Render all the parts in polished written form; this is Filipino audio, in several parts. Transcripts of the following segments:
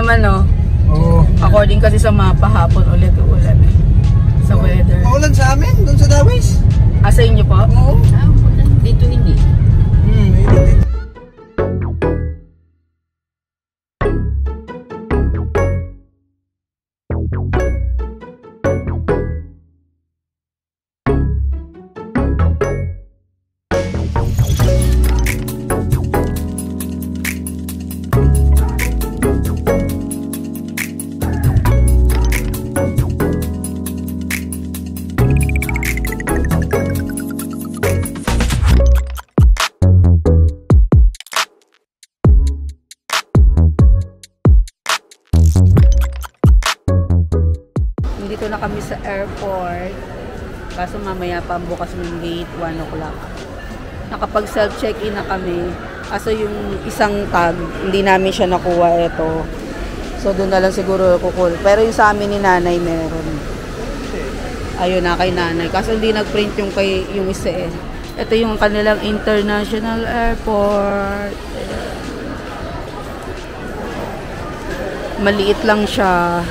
naman, no? Oo. According kasi sa mapa, hapon ulit uulan eh. Sa weather. Maulan sa amin, doon sa Dawis. Sa inyo po? Oo. Dito hindi. Dito. Dito na kami sa airport. Kaso mamaya pa bukas ng gate, 1 o'clock. Nakapag self-check-in na kami. Kaso yung isang tag, hindi namin siya nakuha ito. So doon na lang siguro kukul. Pero yung sa amin ni nanay meron. Ayun na kay nanay. Kaso hindi nag-print yung isa eh. Ito yung kanilang international airport. Maliit lang siya.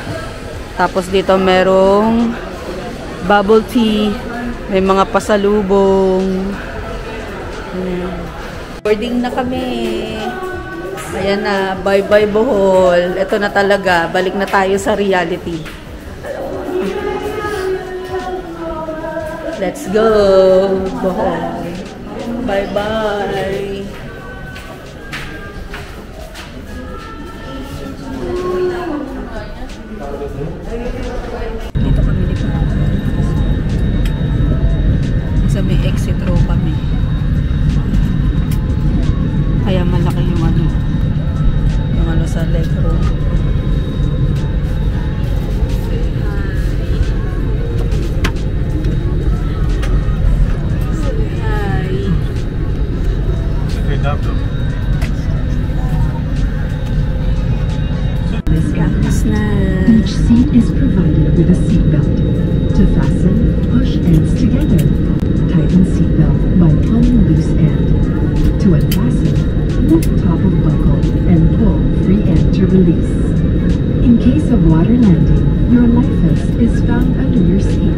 Tapos dito merong bubble tea, may mga pasalubong. Boarding na kami. Ayan na, bye-bye Bohol. Ito na talaga, balik na tayo sa reality. Let's go, Bohol. Bye-bye. Dito kami ni Papa. Sa may exit row kami. Kaya malaki yung ano sa leg row. Each seat is provided with a seat belt. To fasten, push ends together. Tighten seat belt by pulling loose end. To unfasten, lift top of buckle and pull free end to release. In case of water landing, your life vest is found under your seat.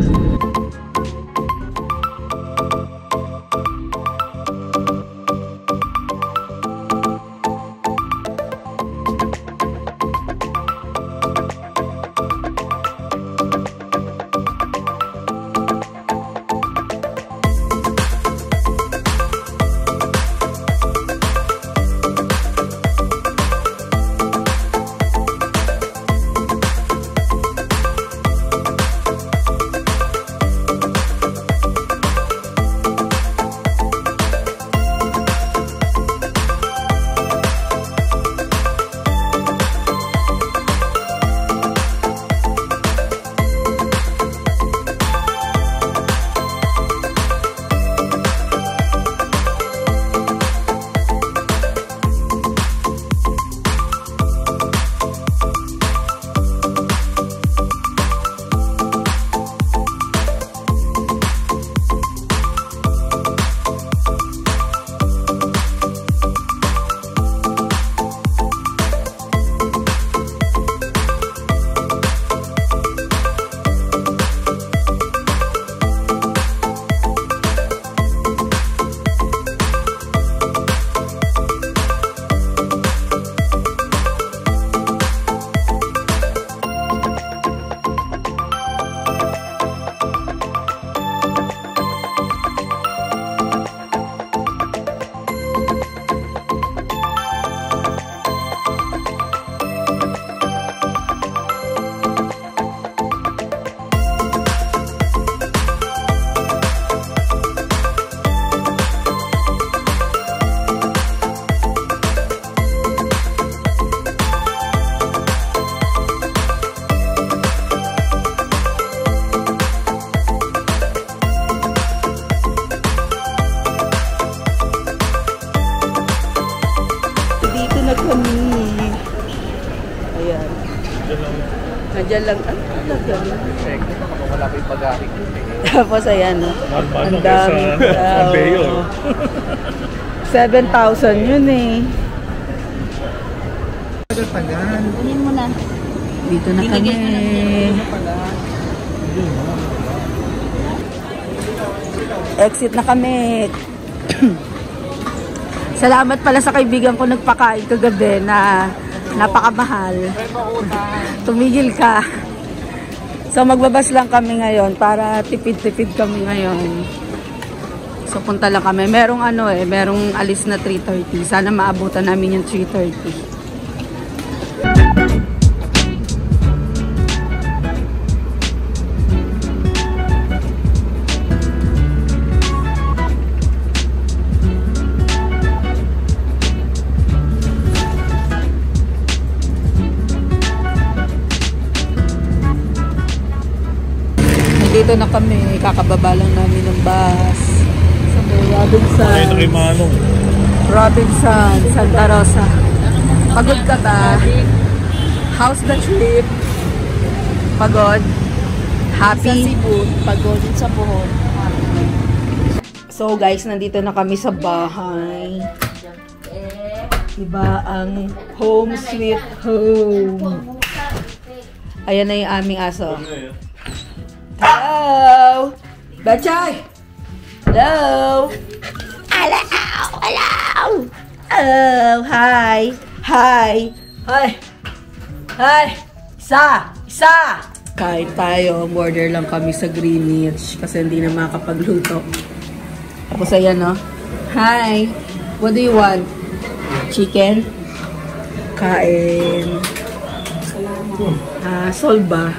Nandiyan lang. Ano talaga? Wala pa yung pag-aking. Tapos ayan, no? Ang dami. 7,000 yun eh. Tagal. Kunin mo na. Dito na kami. Exit na kami. Salamat pala sa kaibigan ko nagpakain kagabi na napakamahal. Tumigil ka. So magbabas lang kami ngayon para tipid-tipid kami ngayon. So punta lang kami. Merong merong alis na 3:30. Sana maabutan namin yung 3:30. Dito na kami, kakababa lang namin ng bus sa Robinson. Ito kay Manong. Robinson, Santa Rosa. Pagod ka ba? How's the trip? Pagod? Happy? Sa Cebu, pagod sa Bohol. So guys, nandito na kami sa bahay. Diba ang home sweet home. Ayan na yung aming aso. Hello! Bachay! Hello! Hello! Hello! Hello! Hi! Hi! Hi! Hi! Isa! Isa! Kain tayo. Border lang kami sa Greenwich kasi hindi na makakapagluto. Tapos ayan, no? Hi! What do you want? Chicken? Kain. Solba.